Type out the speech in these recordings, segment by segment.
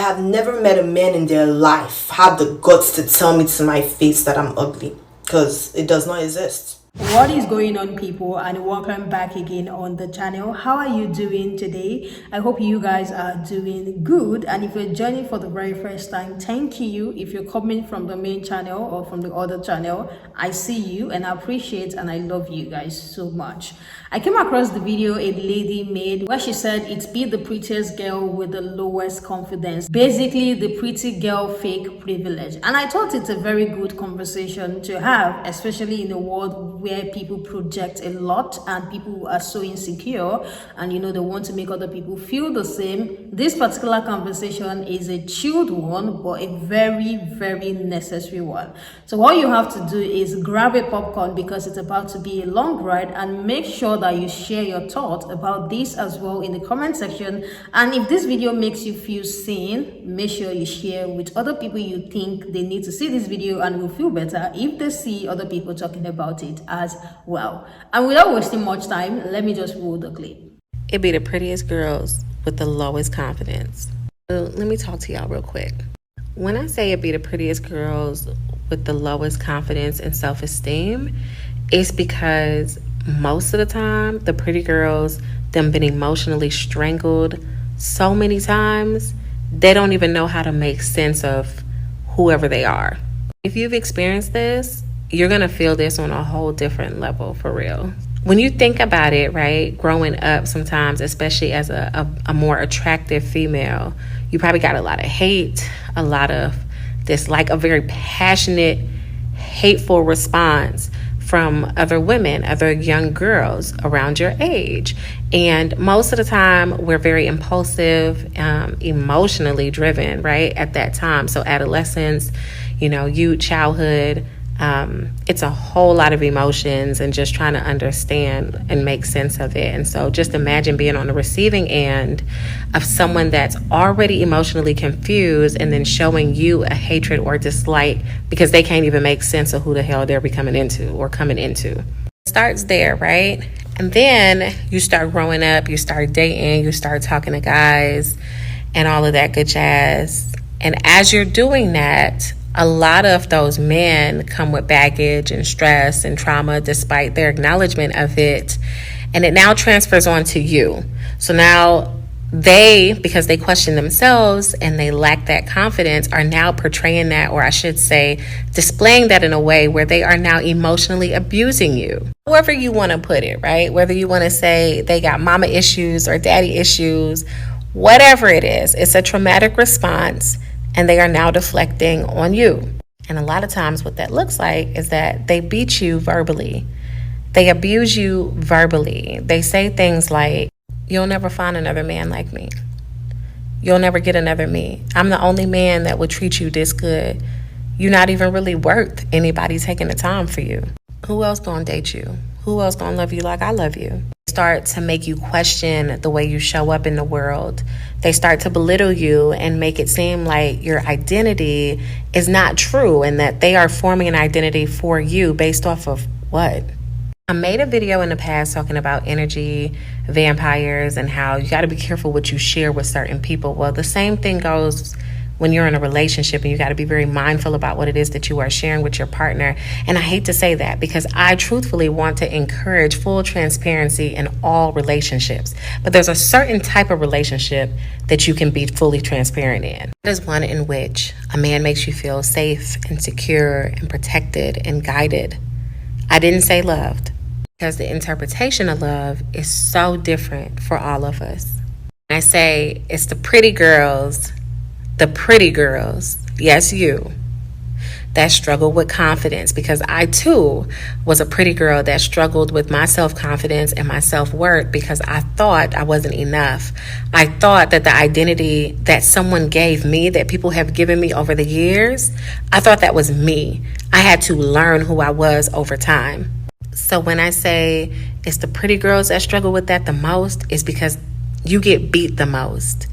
have never met a man in their life have the guts to tell me to my face that I'm ugly, because it does not exist. What is going on, people, and welcome back again on the channel. How are you doing today? I hope you guys are doing good, and if you're joining for the very first time, thank you. If you're coming from the main channel or from the other channel, I see you and I appreciate and I love you guys so much. I came across the video a lady made where she said it's be the prettiest girl with the lowest confidence, basically the pretty girl fake privilege. And I thought it's a very good conversation to have, especially in a world where people project a lot and people are so insecure and they want to make other people feel the same. This particular conversation is a chilled one, but a very, very necessary one. So what you have to do is grab a popcorn because it's about to be a long ride, and make sure that you share your thoughts about this as well in the comment section. And if this video makes you feel seen, make sure you share with other people you think they need to see this video and will feel better if they see other people talking about it as well. And without wasting much time, let me just roll the clip. It be the prettiest girls with the lowest confidence. So let me talk to y'all real quick. When I say it be the prettiest girls with the lowest confidence and self-esteem, it's because most of the time, the pretty girls, them been emotionally strangled so many times, they don't even know how to make sense of whoever they are. If you've experienced this, you're going to feel this on a whole different level, for real. When you think about it, right, growing up sometimes, especially as a more attractive female, you probably got a lot of hate, a lot of dislike, a very passionate, hateful response from other women, other young girls around your age. And most of the time, we're very impulsive, emotionally driven, right, at that time. So adolescence, youth, childhood, it's a whole lot of emotions and just trying to understand and make sense of it. And so just imagine being on the receiving end of someone that's already emotionally confused and then showing you a hatred or dislike because they can't even make sense of who the hell they're becoming into or coming into. It starts there, right? And then you start growing up, you start dating, you start talking to guys and all of that good jazz. And as you're doing that, a lot of those men come with baggage and stress and trauma despite their acknowledgement of it. And it now transfers on to you. So now they, because they question themselves and they lack that confidence, are now portraying that, or I should say, displaying that in a way where they are now emotionally abusing you. However you want to put it, right? Whether you want to say they got mama issues or daddy issues, whatever it is, it's a traumatic response. And they are now deflecting on you. And a lot of times what that looks like is that they beat you verbally. They abuse you verbally. They say things like, you'll never find another man like me. You'll never get another me. I'm the only man that would treat you this good. You're not even really worth anybody taking the time for you. Who else gonna date you? Who else gonna love you like I love you? Start to make you question the way you show up in the world. They start to belittle you and make it seem like your identity is not true and that they are forming an identity for you based off of what? I made a video in the past talking about energy vampires and how you got to be careful what you share with certain people. Well, the same thing goes when you're in a relationship, and you got to be very mindful about what it is that you are sharing with your partner. And I hate to say that because I truthfully want to encourage full transparency in all relationships. But there's a certain type of relationship that you can be fully transparent in. That is one in which a man makes you feel safe and secure and protected and guided. I didn't say loved, because the interpretation of love is so different for all of us. I say it's the pretty girls, yes, you, that struggle with confidence, because I too was a pretty girl that struggled with my self-confidence and my self-worth because I thought I wasn't enough. I thought that the identity that someone gave me, that people have given me over the years, I thought that was me. I had to learn who I was over time. So when I say it's the pretty girls that struggle with that the most, it's because you get beat the most.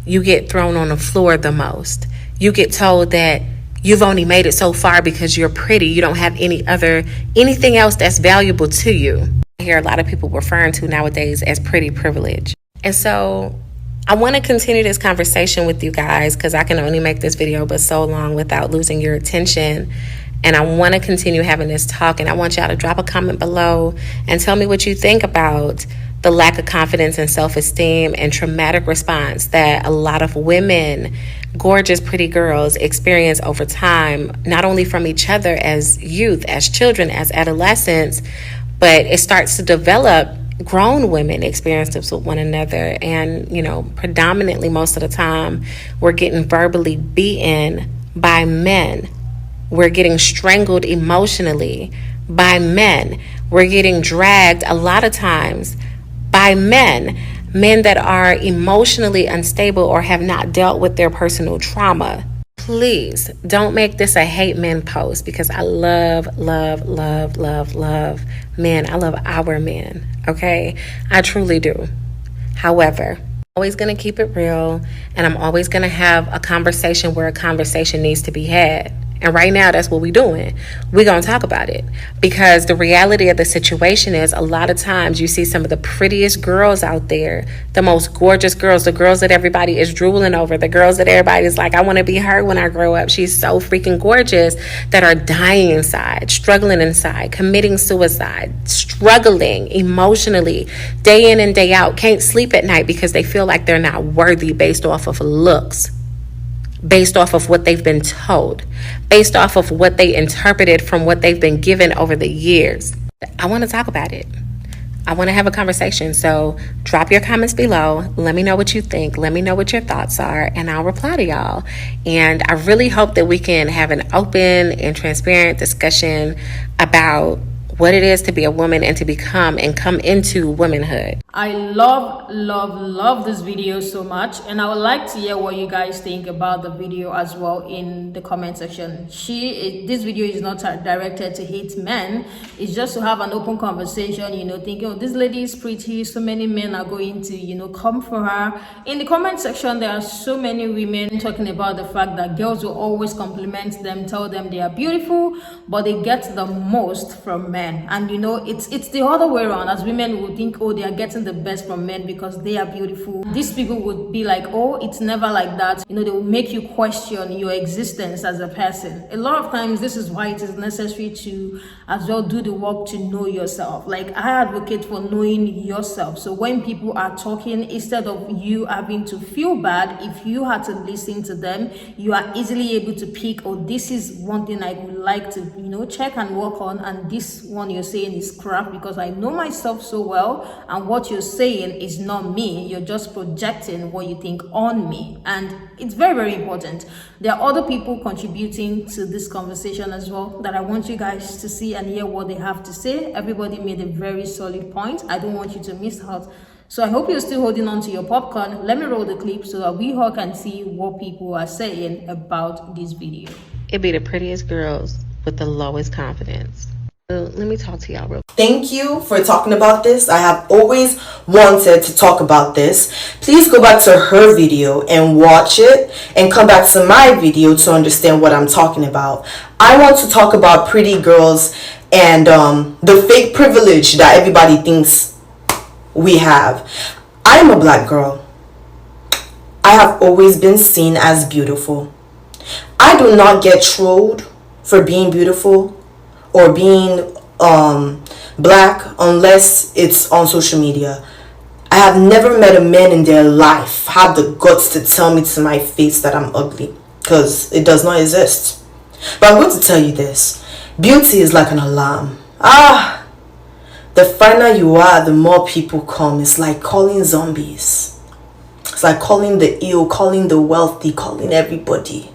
You get thrown on the floor the most. You get told that you've only made it so far because you're pretty. You don't have anything else that's valuable to you. I hear a lot of people referring to nowadays as pretty privilege. And so I want to continue this conversation with you guys because I can only make this video but so long without losing your attention. And I want to continue having this talk, and I want y'all to drop a comment below and tell me what you think about the lack of confidence and self-esteem and traumatic response that a lot of women, gorgeous, pretty girls experience over time, not only from each other as youth, as children, as adolescents, but it starts to develop. Grown women experience this with one another, and predominantly most of the time we're getting verbally beaten by men. We're getting strangled emotionally by men. We're getting dragged a lot of times by men that are emotionally unstable or have not dealt with their personal trauma. Please don't make this a hate men post, because I love men. I love our men, okay? I truly do. However, I'm always going to keep it real, and I'm always going to have a conversation where a conversation needs to be had. And right now, that's what we're doing. We're going to talk about it, because the reality of the situation is a lot of times you see some of the prettiest girls out there, the most gorgeous girls, the girls that everybody is drooling over, the girls that everybody's like, I want to be her when I grow up. She's so freaking gorgeous, that are dying inside, struggling inside, committing suicide, struggling emotionally, day in and day out, can't sleep at night because they feel like they're not worthy based off of looks, based off of what they've been told, based off of what they interpreted from what they've been given over the years. I want to talk about it. I want to have a conversation. So drop your comments below. Let me know what you think. Let me know what your thoughts are, and I'll reply to y'all. And I really hope that we can have an open and transparent discussion about what it is to be a woman and to become and come into womanhood. I love this video so much, and I would like to hear what you guys think about the video as well in the comment section. This video is not directed to hate men. It's just to have an open conversation, thinking, oh, this lady is pretty, so many men are going to come for her. In the comment section, there are so many women talking about the fact that girls will always compliment them, tell them they are beautiful, but they get the most from men. And it's the other way around. As women would think, oh, they are getting the best from men because they are beautiful. These people would be like, oh, it's never like that. They will make you question your existence as a person. A lot of times, this is why it is necessary to as well do the work to know yourself. Like, I advocate for knowing yourself. So when people are talking, instead of you having to feel bad, if you had to listen to them, you are easily able to pick, oh, this is one thing I would like to check and work on, and this one you're saying is crap, because I know myself so well, and what you're saying is not me. You're just projecting what you think on me, and it's very, very important. There are other people contributing to this conversation as well that I want you guys to see and hear what they have to say. Everybody made a very solid point. I don't want you to miss out. So I hope you're still holding on to your popcorn. Let me roll the clip so that we all can see what people are saying about this video. It be the prettiest girls with the lowest confidence. Let me talk to y'all real quick. Thank you for talking about this. I have always wanted to talk about this. Please go back to her video and watch it, and come back to my video to understand what I'm talking about. I want to talk about pretty girls and the fake privilege that everybody thinks we have. I'm a black girl. I have always been seen as beautiful. I do not get trolled for being beautiful or being black unless it's on social media. I have never met a man in their life have the guts to tell me to my face that I'm ugly, because it does not exist. But I'm going to tell you this. Beauty is like an alarm. The finer you are, the more people come. It's like calling zombies. It's like calling the ill, calling the wealthy, calling everybody.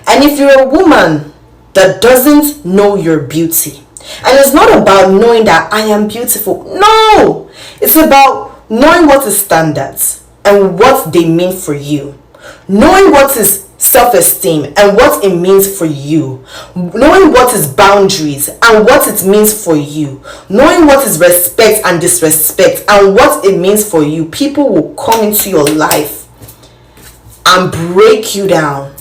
And if you're a woman that doesn't know your beauty, and it's not about knowing that I am beautiful, no, it's about knowing what is standards and what they mean for you, knowing what is self-esteem and what it means for you, knowing what is boundaries and what it means for you, knowing what is respect and disrespect and what it means for you. People will come into your life and break you down,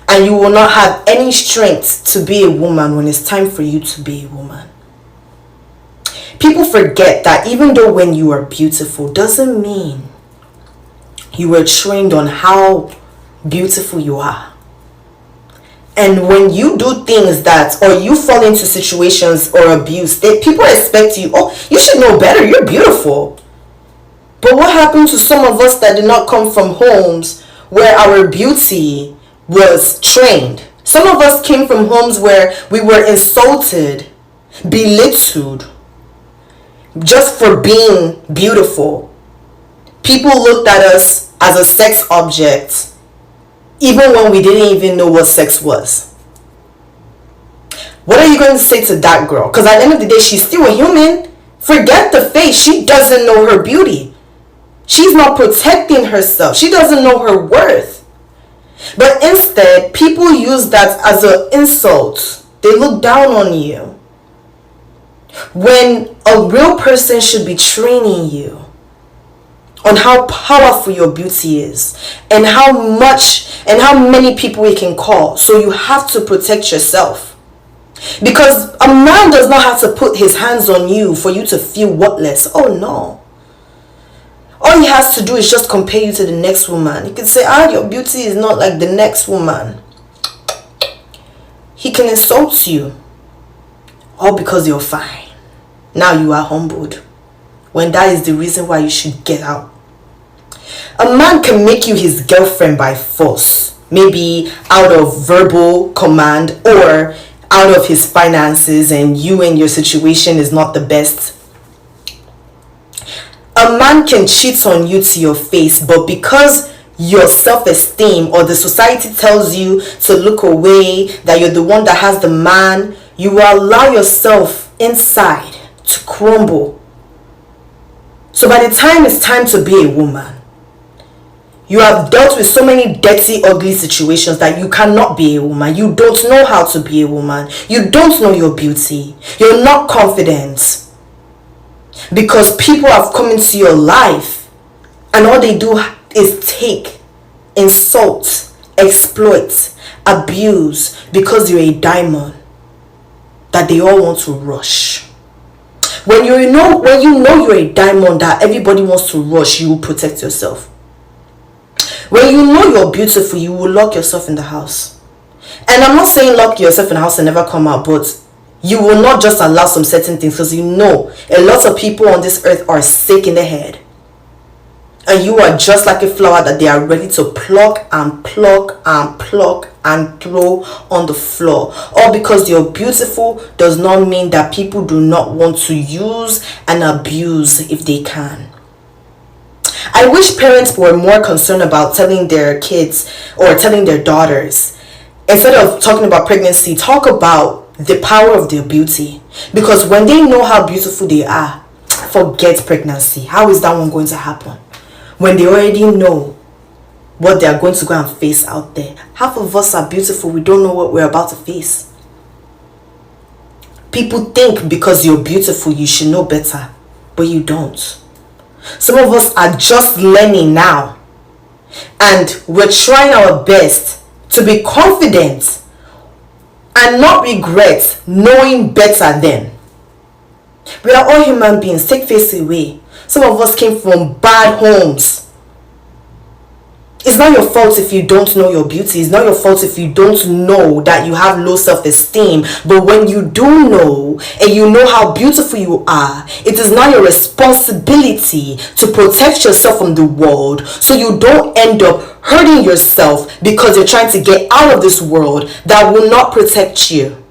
and you will not have any strength to be a woman when it's time for you to be a woman. People forget that even though when you are beautiful doesn't mean you were trained on how beautiful you are. And when you do things that, or you fall into situations or abuse, people expect you, oh, you should know better, you're beautiful. But what happened to some of us that did not come from homes where our beauty was trained? Some of us came from homes where we were insulted, belittled, just for being beautiful. People looked at us as a sex object, even when we didn't even know what sex was. What are you going to say to that girl? Because at the end of the day, she's still a human. Forget the face. She doesn't know her beauty. She's not protecting herself. She doesn't know her worth. But instead, people use that as an insult. They look down on you. When a real person should be training you on how powerful your beauty is and how much and how many people it can call. So you have to protect yourself. Because a man does not have to put his hands on you for you to feel worthless. Oh no. All he has to do is just compare you to the next woman. He can say, your beauty is not like the next woman. He can insult you. All because you're fine. Now you are humbled. When that is the reason why you should get out. A man can make you his girlfriend by force. Maybe out of verbal command or out of his finances, and you and your situation is not the best. A man can cheat on you to your face, but because your self-esteem or the society tells you to look away, that you're the one that has the man, you will allow yourself inside to crumble. So by the time it's time to be a woman, you have dealt with so many dirty, ugly situations that you cannot be a woman. You don't know how to be a woman. You don't know your beauty. You're not confident. Because people have come into your life and all they do is take, insult, exploit, abuse because you're a diamond that they all want to rush. When you know you're a diamond that everybody wants to rush, you will protect yourself. When you know you're beautiful, you will lock yourself in the house. And I'm not saying lock yourself in the house and never come out, but you will not just allow some certain things, because you know a lot of people on this earth are sick in the head. And you are just like a flower that they are ready to pluck and pluck and pluck and throw on the floor. All because you're beautiful does not mean that people do not want to use and abuse if they can. I wish parents were more concerned about telling their kids or telling their daughters, instead of talking about pregnancy, talk about the power of their beauty. Because when they know how beautiful they are, forget pregnancy. How is that one going to happen? When they already know what they are going to go and face out there. Half of us are beautiful, we don't know what we're about to face. People think because you're beautiful you should know better, but you don't. Some of us are just learning now, and we're trying our best to be confident and not regret knowing better then. We are all human beings. Take face away. Some of us came from bad homes. It's not your fault if you don't know your beauty. It's not your fault if you don't know that you have low self-esteem. But when you do know and you know how beautiful you are, it is now your responsibility to protect yourself from the world so you don't end up hurting yourself because you're trying to get out of this world that will not protect you.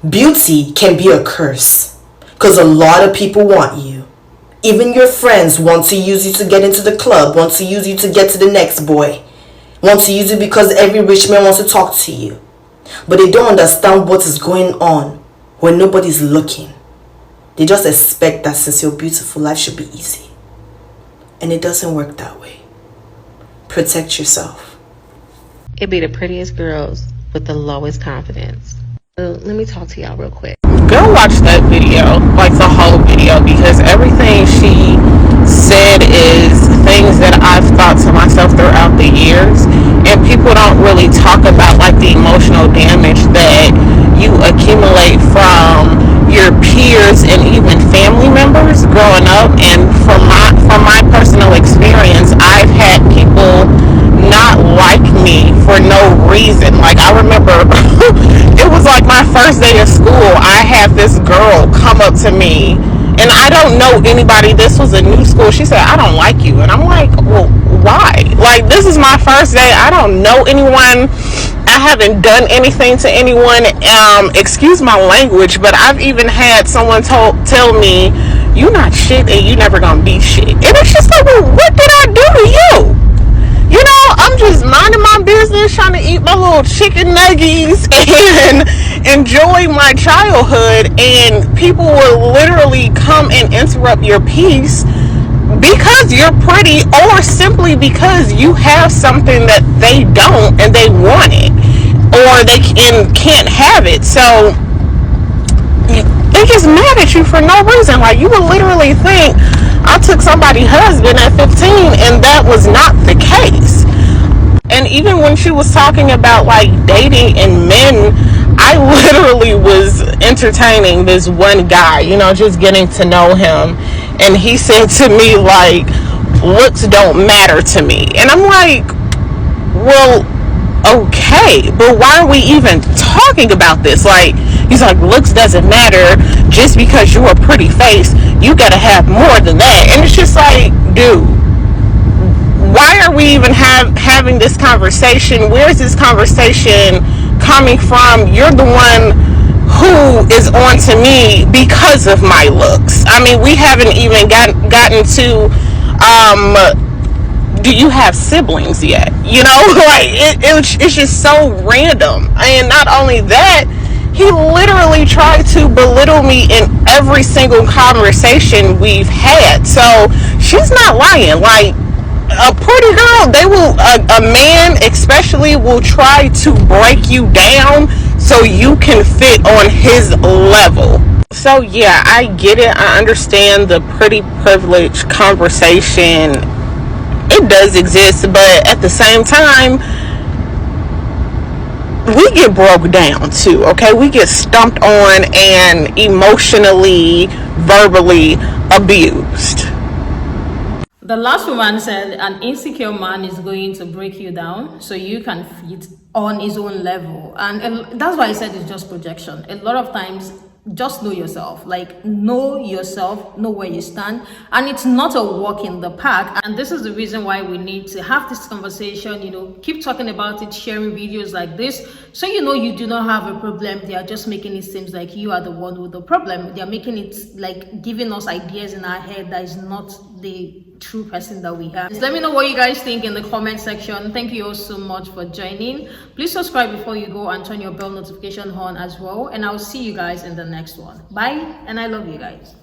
Beauty can be a curse because a lot of people want you. Even your friends want to use you to get into the club, want to use you to get to the next boy, want to use you because every rich man wants to talk to you. But they don't understand what is going on when nobody's looking. They just expect that since you're beautiful, life should be easy. And it doesn't work that way. Protect yourself. It be the prettiest girls with the lowest confidence. So let me talk to y'all real quick. Go watch that video, like the whole video, because everything she said is things that I've thought to myself throughout the years, and people don't really talk about like the emotional damage that you accumulate from reason. Like, I remember it was like my first day of school. I had this girl come up to me, and I don't know anybody. This was a new school. She said, "I don't like you." And I'm like, well, why? Like, this is my first day. I don't know anyone. I haven't done anything to anyone. Excuse my language, but I've even had someone tell me, "You not shit and you never gonna be shit." And it's just like, well, what did I do to you? You know, I'm just minding my business, trying to eat my little chicken nuggets and enjoy my childhood, and people will literally come and interrupt your peace because you're pretty, or simply because you have something that they don't and they want it, or they can't have it. So they just mad at you for no reason. Like, you would literally think I took somebody's husband at 15, and that was not the case. And even when she was talking about like dating and men, I literally was entertaining this one guy, you know, just getting to know him, and he said to me, like, looks don't matter to me. And I'm like, well, okay, but why are we even talking about this? Like, he's like, looks doesn't matter. Just because you're a pretty face, you gotta have more than that. And it's just like, dude, why are we even having this conversation? Where is this conversation coming from? You're the one who is on to me because of my looks. I mean, we haven't even gotten to do you have siblings yet? You know, like, it's just so random. And not only that, he literally tried to belittle me in every single conversation we've had. So she's not lying. Like, a pretty girl, they will, a man especially will try to break you down so you can fit on his level. So yeah, I get it. I understand the pretty privilege conversation. It does exist, but at the same time, we get broke down too, okay? We get stumped on and emotionally, verbally abused. The last woman said an insecure man is going to break you down so you can fit on his own level. And that's why I said it's just projection. A lot of times, just know yourself. Like, know yourself, know where you stand. And it's not a walk in the park. And this is the reason why we need to have this conversation, you know, keep talking about it, sharing videos like this. So you know you do not have a problem. They are just making it seem like you are the one with the problem. They are making it like giving us ideas in our head that is not the true person that we have. Just let me know what you guys think in the comment section. Thank you all so much for joining. Please subscribe before you go and turn your bell notification on as well. And I'll see you guys in the next one. Bye, and I love you guys.